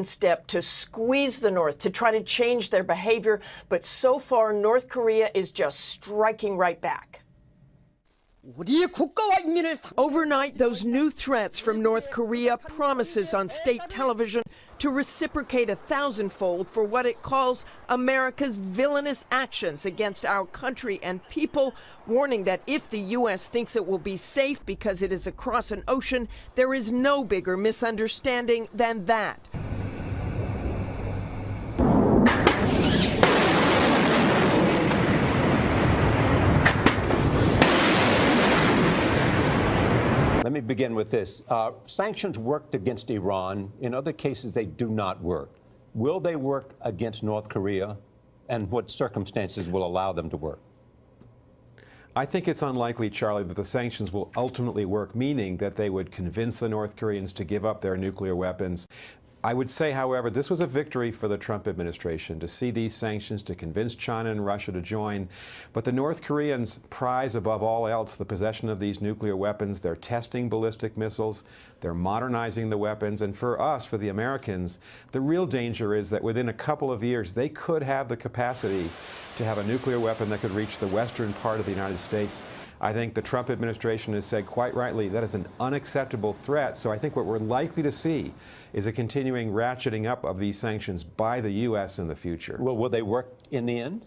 step to squeeze the North, to try to change their behavior. But so far, North Korea is just striking right back. Overnight, those new threats from North Korea, promises on state television to reciprocate 1,000-fold for what it calls America's villainous actions against our country and people, warning that if the U.S. thinks it will be safe because it is across an ocean, there is no bigger misunderstanding than that. Let me begin with this. Sanctions worked against Iran. In other cases, they do not work. Will they work against North Korea? And what circumstances will allow them to work? I think it's unlikely, Charlie, that the sanctions will ultimately work, meaning that they would convince the North Koreans to give up their nuclear weapons. I would say, however, this was a victory for the Trump administration to see these sanctions, to convince China and Russia to join. But the North Koreans prize above all else the possession of these nuclear weapons. They're testing ballistic missiles. They're modernizing the weapons. And for us, for the Americans, the real danger is that within a couple of years, they could have the capacity to have a nuclear weapon that could reach the western part of the United States. I think the Trump administration has said quite rightly that is an unacceptable threat. So I think what we're likely to see is a continuing ratcheting up of these sanctions by the U.S. in the future. Well, will they work in the end?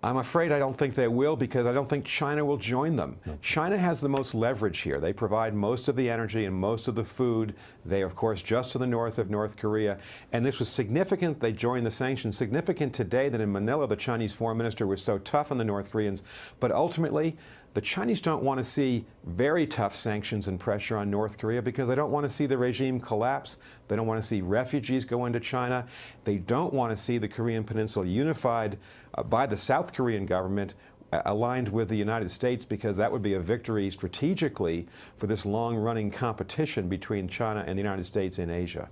I'm afraid I don't think they will, because I don't think China will join them. No. China has the most leverage here. They provide most of the energy and most of the food. They, of course, just to the north of North Korea. And this was significant. They joined the sanctions. Significant today that in Manila, the Chinese foreign minister was so tough on the North Koreans. But ultimately, the Chinese don't want to see very tough sanctions and pressure on North Korea because they don't want to see the regime collapse. They don't want to see refugees go into China. They don't want to see the Korean Peninsula unified by the South Korean government, aligned with the United States, because that would be a victory strategically for this long-running competition between China and the United States in Asia.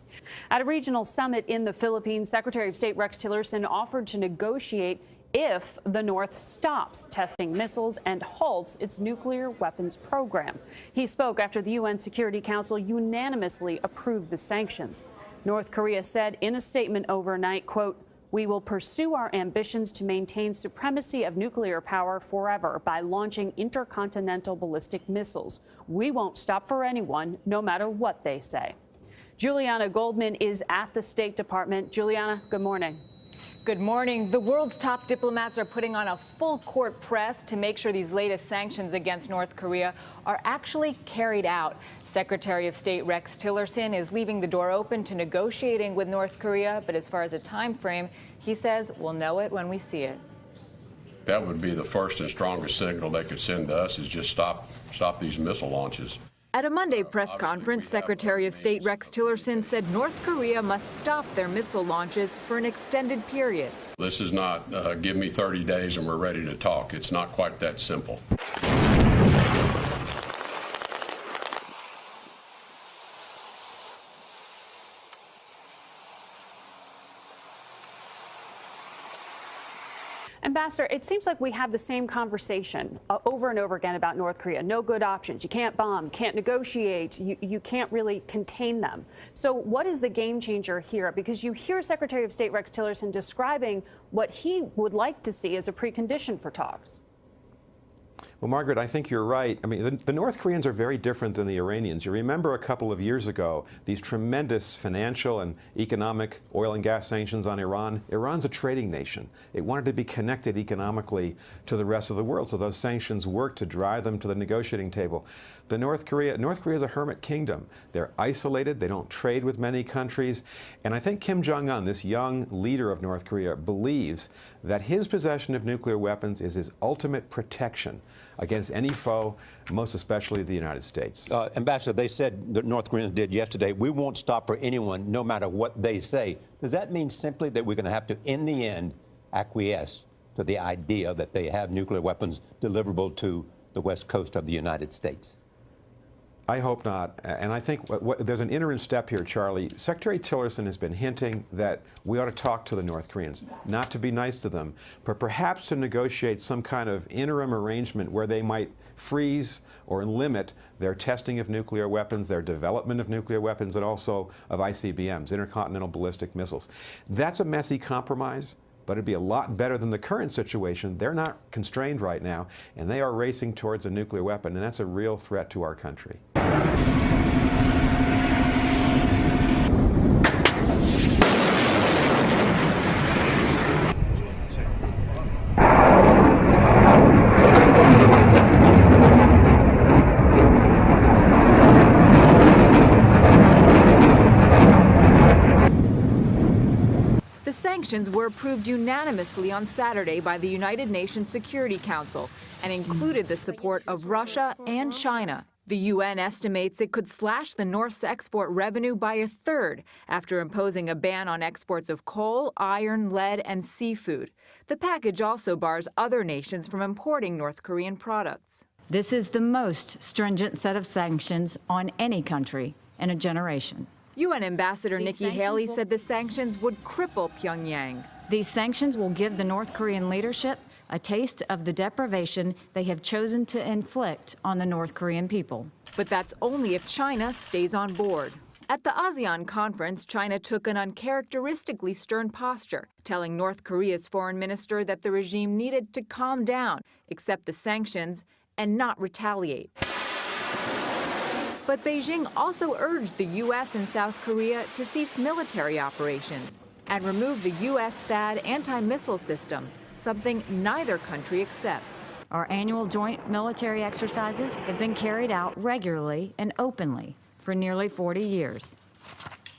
At a regional summit in the Philippines, Secretary of State Rex Tillerson offered to negotiate if the North stops testing missiles and halts its nuclear weapons program. He spoke after the UN Security Council unanimously approved the sanctions. North Korea said in a statement overnight, quote, "We will pursue our ambitions to maintain supremacy of nuclear power forever by launching intercontinental ballistic missiles. We won't stop for anyone, no matter what they say." Juliana Goldman is at the State Department. Juliana, good morning. Good morning. The world's top diplomats are putting on a full-court press to make sure these latest sanctions against North Korea are actually carried out. Secretary of State Rex Tillerson is leaving the door open to negotiating with North Korea, but as far as a time frame, he says we'll know it when we see it. That would be the first and strongest signal they could send to us, is just stop these missile launches. At a Monday press conference, Secretary of State Rex Tillerson said North Korea must stop their missile launches for an extended period. This is not give me 30 days and we're ready to talk. It's not quite that simple. Ambassador, it seems like we have the same conversation over and over again about North Korea. No good options. You can't bomb, can't negotiate, you can't really contain them. So what is the game changer here? Because you hear Secretary of State Rex Tillerson describing what he would like to see as a precondition for talks. Well, Margaret, I think you're right. I mean, the North Koreans are very different than the Iranians. You remember a couple of years ago, these tremendous financial and economic oil and gas sanctions on Iran. Iran's a trading nation. It wanted to be connected economically to the rest of the world, so those sanctions worked to drive them to the negotiating table. North Korea is a hermit kingdom. They're isolated. They don't trade with many countries. And I think Kim Jong-un, this young leader of North Korea, believes that his possession of nuclear weapons is his ultimate protection against any foe, most especially the United States. Ambassador, they said, the North Koreans did yesterday, we won't stop for anyone, no matter what they say. Does that mean simply that we're going to have to, in the end, acquiesce to the idea that they have nuclear weapons deliverable to the west coast of the United States? I hope not. And I think there's an interim step here, Charlie. Secretary Tillerson has been hinting that we ought to talk to the North Koreans, not to be nice to them, but perhaps to negotiate some kind of interim arrangement where they might freeze or limit their testing of nuclear weapons, their development of nuclear weapons, and also of ICBMs, intercontinental ballistic missiles. That's a messy compromise, but it'd be a lot better than the current situation. They're not constrained right now, and they are racing towards a nuclear weapon, and that's a real threat to our country. The sanctions were approved unanimously on Saturday by the United Nations Security Council and included the support of Russia and China. The UN estimates it could slash the North's export revenue by a third after imposing a ban on exports of coal, iron, lead, and seafood. The package also bars other nations from importing North Korean products. This is the most stringent set of sanctions on any country in a generation. UN Ambassador Nikki Haley said the sanctions would cripple Pyongyang. These sanctions will give the North Korean leadership a taste of the deprivation they have chosen to inflict on the North Korean people. But that's only if China stays on board. At the ASEAN conference, China took an uncharacteristically stern posture, telling North Korea's foreign minister that the regime needed to calm down, accept the sanctions, and not retaliate. But Beijing also urged the U.S. and South Korea to cease military operations and remove the U.S. THAAD anti-missile system, something neither country accepts. Our annual joint military exercises have been carried out regularly and openly for nearly 40 years.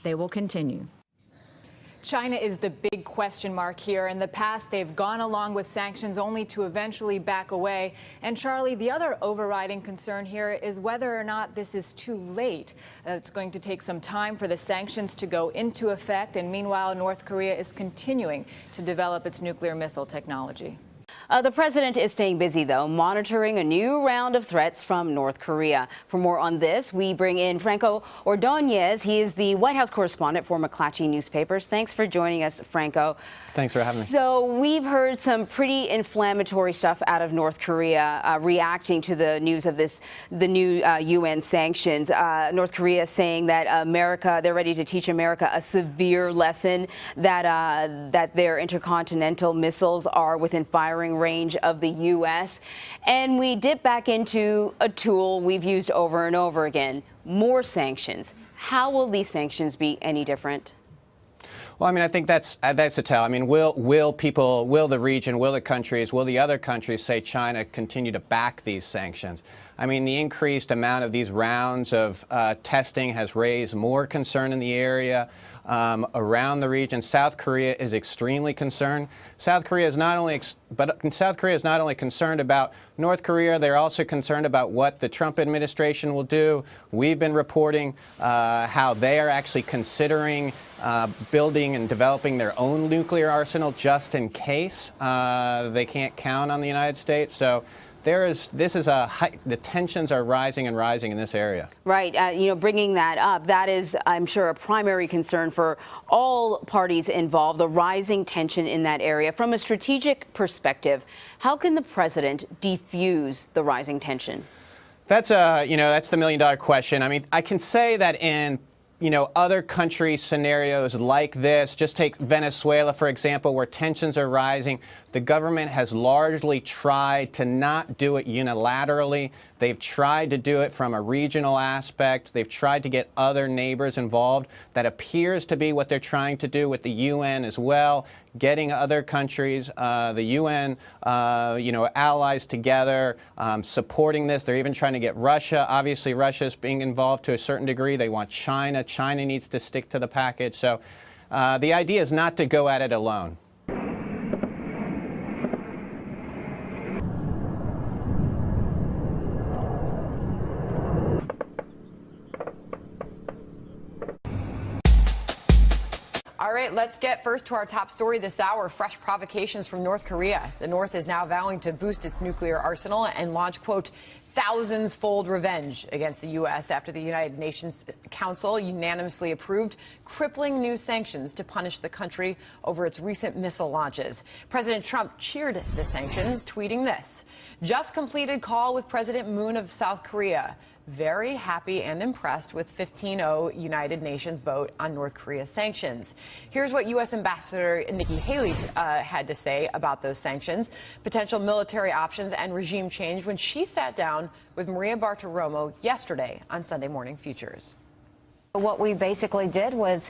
They will continue. China is the big question mark here. In the past, they've gone along with sanctions only to eventually back away. And Charlie, the other overriding concern here is whether or not this is too late. It's going to take some time for the sanctions to go into effect. And meanwhile, North Korea is continuing to develop its nuclear missile technology. The president is staying busy, though, monitoring a new round of threats from North Korea. For more on this, we bring in Franco Ordonez. He is the White House correspondent for McClatchy Newspapers. Thanks for joining us, Franco. Thanks for having me. So we've heard some pretty inflammatory stuff out of North Korea reacting to the news of the new UN sanctions. North Korea saying that they're ready to teach America a severe lesson, that their intercontinental missiles are within firing range of the U.S. And we dip back into a tool we've used over and over again, more sanctions. How will these sanctions be any different? Well, I mean, I think that's a tell. I mean, will the region, will the countries, will the other countries, say China, continue to back these sanctions? I mean, the increased amount of these rounds of testing has raised more concern in the area around the region. South Korea is extremely concerned. South Korea is not only concerned about North Korea, they're also concerned about what the Trump administration will do. We've been reporting how they are actually considering building and developing their own nuclear arsenal just in case they can't count on the United States. So the tensions are rising and rising in this area. Right. Bringing that up, that is, I'm sure, a primary concern for all parties involved, the rising tension in that area. From a strategic perspective, how can the president defuse the rising tension? That's the million-dollar question. I mean, I can say that in other country scenarios like this, just take Venezuela, for example, where tensions are rising. The government has largely tried to not do it unilaterally. They've tried to do it from a regional aspect. They've tried to get other neighbors involved. That appears to be what they're trying to do with the UN as well, getting other countries, the UN, allies together, supporting this. They're even trying to get Russia. Obviously, Russia is being involved to a certain degree. They want China. China needs to stick to the package. So the idea is not to go at it alone. All right, let's get first to our top story this hour, fresh provocations from North Korea. The North is now vowing to boost its nuclear arsenal and launch, quote, thousands-fold revenge against the U.S. after the United Nations Council unanimously approved crippling new sanctions to punish the country over its recent missile launches. President Trump cheered the sanctions, tweeting this: just completed call with President Moon of South Korea. Very happy and impressed with 15-0 United Nations vote on North Korea's sanctions. Here's what U.S. Ambassador Nikki Haley had to say about those sanctions, potential military options, and regime change when she sat down with Maria Bartiromo yesterday on Sunday Morning Futures. What we basically did was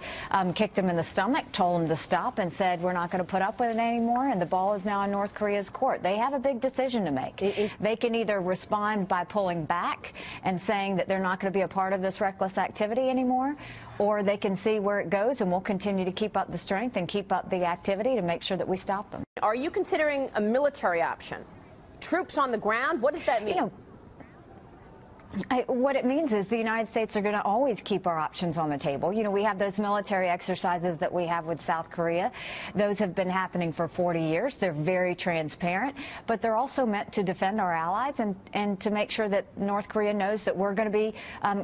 kicked them in the stomach, told them to stop, and said we're not going to put up with it anymore, and the ball is now in North Korea's court. They have a big decision to make. They can either respond by pulling back and saying that they're not going to be a part of this reckless activity anymore, or they can see where it goes, and we'll continue to keep up the strength and keep up the activity to make sure that we stop them. Are you considering a military option? Troops on the ground? What does that mean? What it means is the United States are going to always keep our options on the table. You know, we have those military exercises that we have with South Korea. Those have been happening for 40 years. They're very transparent, but they're also meant to defend our allies and to make sure that North Korea knows that we're going to be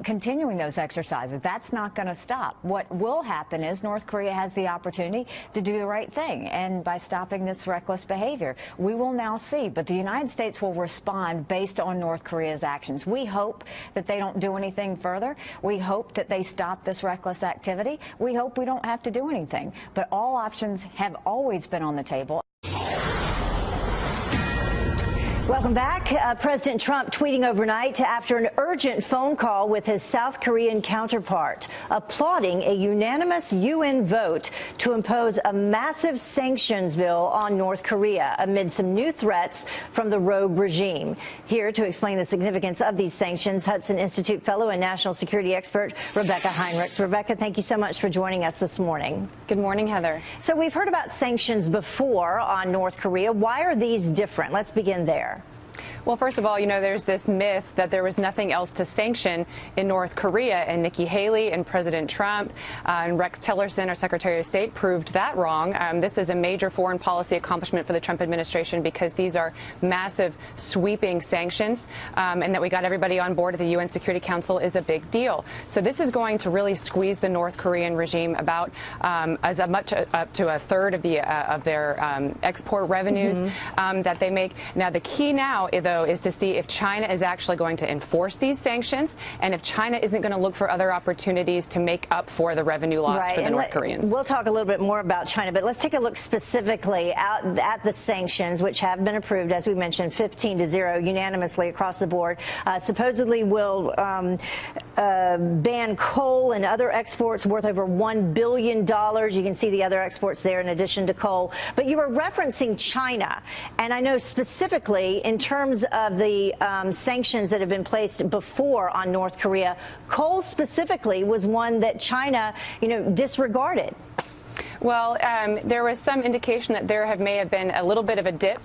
continuing those exercises. That's not going to stop. What will happen is North Korea has the opportunity to do the right thing, and by stopping this reckless behavior, we will now see. But the United States will respond based on North Korea's actions. We hope that they don't do anything further. We hope that they stop this reckless activity. We hope we don't have to do anything. But all options have always been on the table. Welcome back. President Trump tweeting overnight after an urgent phone call with his South Korean counterpart, applauding a unanimous UN vote to impose a massive sanctions bill on North Korea amid some new threats from the rogue regime. Here to explain the significance of these sanctions, Hudson Institute fellow and national security expert Rebecca Heinrichs. Rebecca, thank you so much for joining us this morning. Good morning, Heather. So we've heard about sanctions before on North Korea. Why are these different? Let's begin there. Well, first of all, you know, there's this myth that there was nothing else to sanction in North Korea, and Nikki Haley and President Trump and Rex Tillerson, our Secretary of State, proved that wrong. This is a major foreign policy accomplishment for the Trump administration because these are massive, sweeping sanctions, and that we got everybody on board at the UN Security Council is a big deal. So this is going to really squeeze the North Korean regime about as much up to a third of their export revenues that they make. Now, the key now, though, is to see if China is actually going to enforce these sanctions and if China isn't going to look for other opportunities to make up for the revenue loss for the North Koreans. We'll talk a little bit more about China, but let's take a look specifically at the sanctions, which have been approved, as we mentioned, 15-0 unanimously across the board. Supposedly will ban coal and other exports worth over $1 billion. You can see the other exports there in addition to coal. But you were referencing China, and I know specifically in terms of the sanctions that have been placed before on North Korea, coal specifically was one that China, disregarded. Well, there was some indication that there may have been a little bit of a dip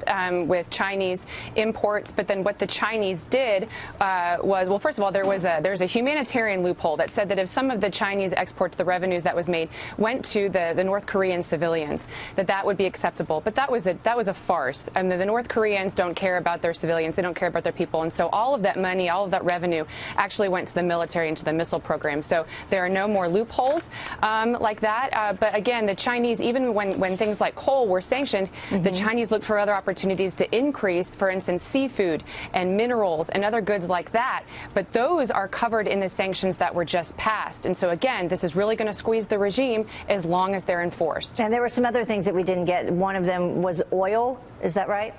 with Chinese imports, but then what the Chinese did was, well, first of all, there's a humanitarian loophole that said that if some of the Chinese exports, the revenues that was made, went to the North Korean civilians, that would be acceptable. But that was a farce. I mean, the North Koreans don't care about their civilians, they don't care about their people, and so all of that money, all of that revenue actually went to the military and to the missile program. So there are no more loopholes like that. But again, the Chinese, even when things like coal were sanctioned, the Chinese looked for other opportunities to increase, for instance, seafood and minerals and other goods like that. But those are covered in the sanctions that were just passed. And so, again, this is really going to squeeze the regime as long as they're enforced. And there were some other things that we didn't get. One of them was oil. Is that right?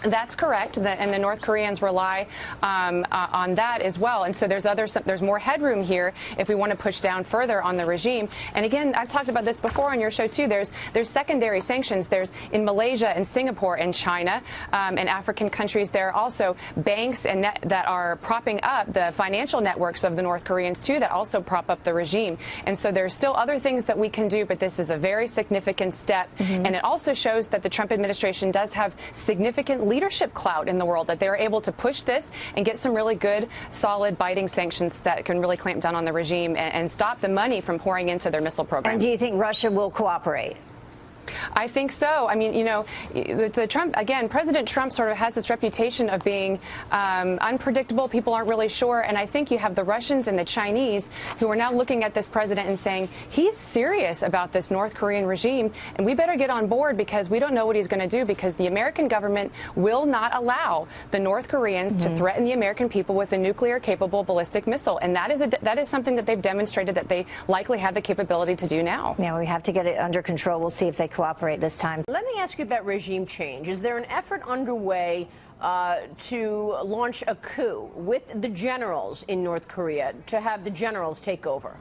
That's correct, and the North Koreans rely on that as well. And so there's more headroom here if we want to push down further on the regime. And again, I've talked about this before on your show too. There's secondary sanctions. There's in Malaysia and Singapore and China and African countries. There are also banks that are propping up the financial networks of the North Koreans too, that also prop up the regime. And so there's still other things that we can do, but this is a very significant step. And it also shows that the Trump administration does have significant leadership clout in the world, that they're able to push this and get some really good, solid, biting sanctions that can really clamp down on the regime and stop the money from pouring into their missile program. And do you think Russia will cooperate? I think so. I mean, you know, President Trump sort of has this reputation of being unpredictable. People aren't really sure. And I think you have the Russians and the Chinese who are now looking at this president and saying, he's serious about this North Korean regime, and we better get on board because we don't know what he's going to do, because the American government will not allow the North Koreans to threaten the American people with a nuclear-capable ballistic missile. And that is something that they've demonstrated that they likely have the capability to do now. Now we have to get it under control. We'll see if they cooperate this time. Let me ask you about regime change. Is there an effort underway to launch a coup with the generals in North Korea, to have the generals take over?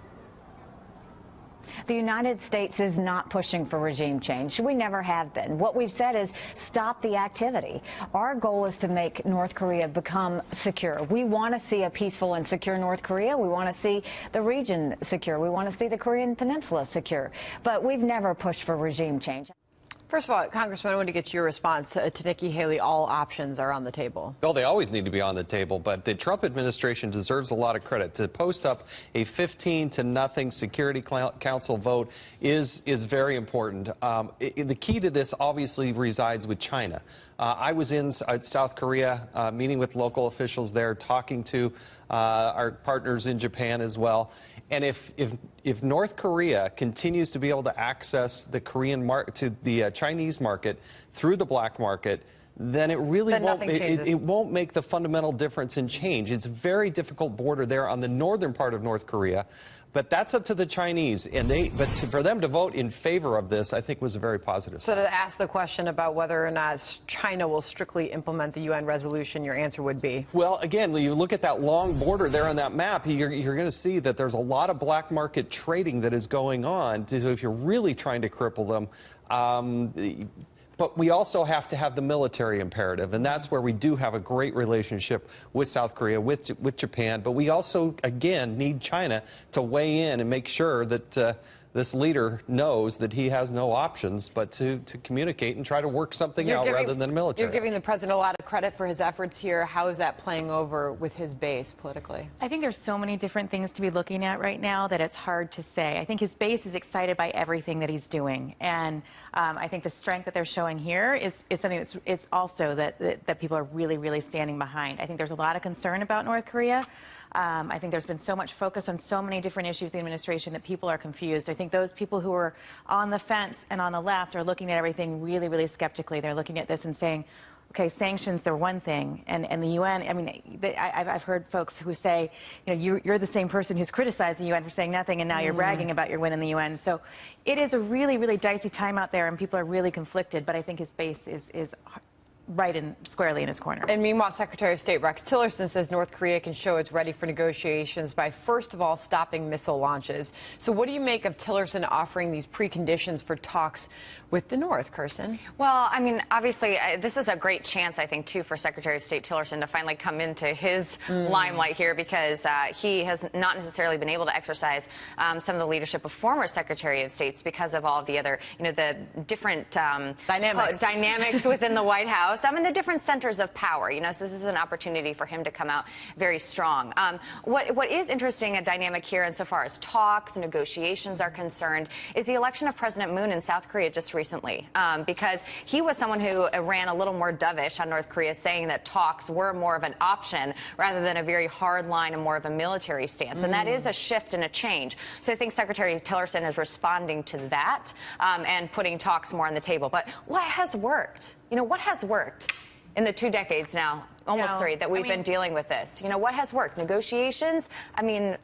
The United States is not pushing for regime change. We never have been. What we've said is stop the activity. Our goal is to make North Korea become secure. We want to see a peaceful and secure North Korea. We want to see the region secure. We want to see the Korean Peninsula secure. But we've never pushed for regime change. First of all, Congressman, I want to get your response to Nikki Haley. All options are on the table. Well, they always need to be on the table, but the Trump administration deserves a lot of credit. To post up a 15-0 Security Council vote is very important. The key to this obviously resides with China. I was in South Korea meeting with local officials there, talking to our partners in Japan as well. And if North Korea continues to be able to access the Chinese market through the black market, then it won't make the fundamental difference in change. It's a very difficult border there on the northern part of North Korea. But that's up to the Chinese, but for them to vote in favor of this, I think, was a very positive sign. So to ask the question about whether or not China will strictly implement the UN resolution, your answer would be? Well, again, when you look at that long border there on that map, you're going to see that there's a lot of black market trading that is going on. So if you're really trying to cripple them, but we also have to have the military imperative, and that's where we do have a great relationship with South Korea, with Japan. But we also, again, need China to weigh in and make sure that this leader knows that he has no options but to communicate and try to work something out rather than military. You're giving the president a lot of credit for his efforts here. How is that playing over with his base politically? I think there's so many different things to be looking at right now that it's hard to say. I think his base is excited by everything that he's doing. And I think the strength that they're showing here is something it's also that people are really, really standing behind. I think there's a lot of concern about North Korea. I think there's been so much focus on so many different issues in the administration that people are confused. I think those people who are on the fence and on the left are looking at everything really, really skeptically. They're looking at this and saying, okay, sanctions, they're one thing. And the UN, I mean, I've heard folks who say, you know, you're the same person who's criticized the UN for saying nothing, and now you're bragging about your win in the UN. So it is a really, really dicey time out there, and people are really conflicted. But I think his base is right squarely in his corner. And meanwhile, Secretary of State Rex Tillerson says North Korea can show it's ready for negotiations by, first of all, stopping missile launches. So what do you make of Tillerson offering these preconditions for talks with the North, Kirsten? Well, I mean, obviously, this is a great chance, I think, too, for Secretary of State Tillerson to finally come into his limelight here, because he has not necessarily been able to exercise some of the leadership of former Secretary of States because of all of the other, you know, the different dynamics within the White House. And the different centers of power, you know, so this is an opportunity for him to come out very strong. What is interesting, a dynamic here insofar as talks, negotiations are concerned, is the election of President Moon in South Korea just recently, because he was someone who ran a little more dovish on North Korea, saying that talks were more of an option rather than a very hard line and more of a military stance. And that is a shift and a change. So I think Secretary Tillerson is responding to that and putting talks more on the table. But what has worked? You know, what has worked in the 2 decades now, almost 3, that we've been dealing with this? You know, what has worked? Negotiations? I mean,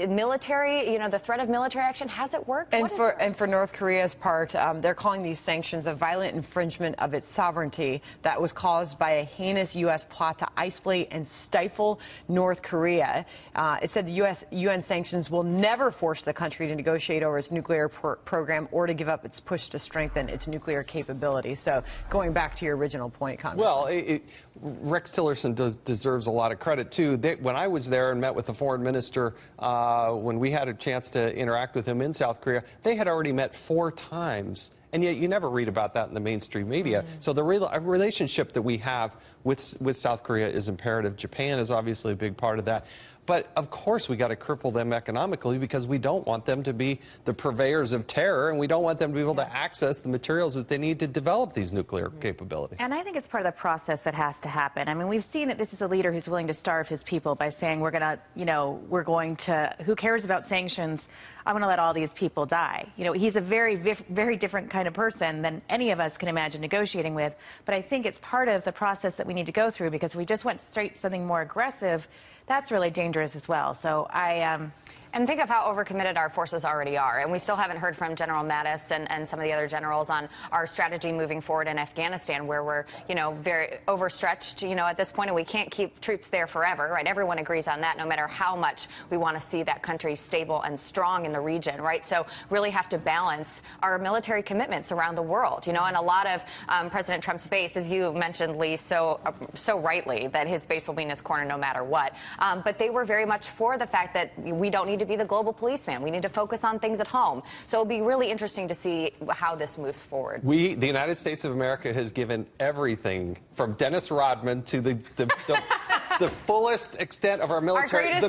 military, you know, the threat of military action, has it worked? And for North Korea's part, they're calling these sanctions a violent infringement of its sovereignty that was caused by a heinous U.S. plot to isolate and stifle North Korea. It said the UN sanctions will never force the country to negotiate over its nuclear program or to give up its push to strengthen its nuclear capability. So going back to your original point, Congressman. Well, Rex Tillerson deserves a lot of credit, too. When I was there and met with the foreign minister, when we had a chance to interact with him in South Korea, they had already met 4 times. And yet you never read about that in the mainstream media. So the relationship that we have with South Korea is imperative. Japan is obviously a big part of that. But of course, we got to cripple them economically because we don't want them to be the purveyors of terror, and we don't want them to be able to access the materials that they need to develop these nuclear capabilities. And I think it's part of the process that has to happen. I mean, we've seen that this is a leader who's willing to starve his people by saying we're going to, who cares about sanctions? I'm going to let all these people die. You know, he's a very different kind of person than any of us can imagine negotiating with. But I think it's part of the process that we need to go through, because if we just went straight to something more aggressive, that's really dangerous as well. So And think of how overcommitted our forces already are. And we still haven't heard from General Mattis and some of the other generals on our strategy moving forward in Afghanistan, where we're, very overstretched, at this point, and we can't keep troops there forever, right? Everyone agrees on that, no matter how much we want to see that country stable and strong in the region, right? So really have to balance our military commitments around the world, and a lot of President Trump's base, as you mentioned, Lee, so rightly, that his base will be in his corner no matter what. But they were very much for the fact that we don't need to be the global policeman. We need to focus on things at home. So it'll be really interesting to see how this moves forward. The United States of America has given everything from Dennis Rodman to the fullest extent of our military. Our The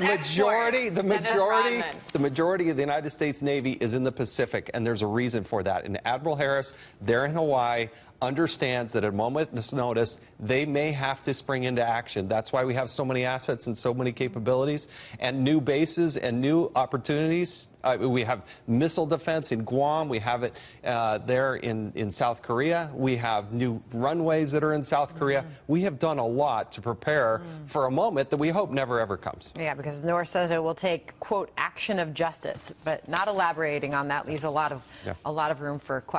majority of the United States Navy is in the Pacific, and there's a reason for that. And Admiral Harris, there in Hawaii, understands that at a moment's notice, they may have to spring into action. That's why we have so many assets and so many capabilities and new bases and new opportunities. We have missile defense in Guam. We have it there in South Korea. We have new runways that are in South Korea. We have done a lot to prepare for a moment that we hope never, ever comes. Yeah, because North says it will take, quote, action of justice, but not elaborating on that leaves a lot of room for questions.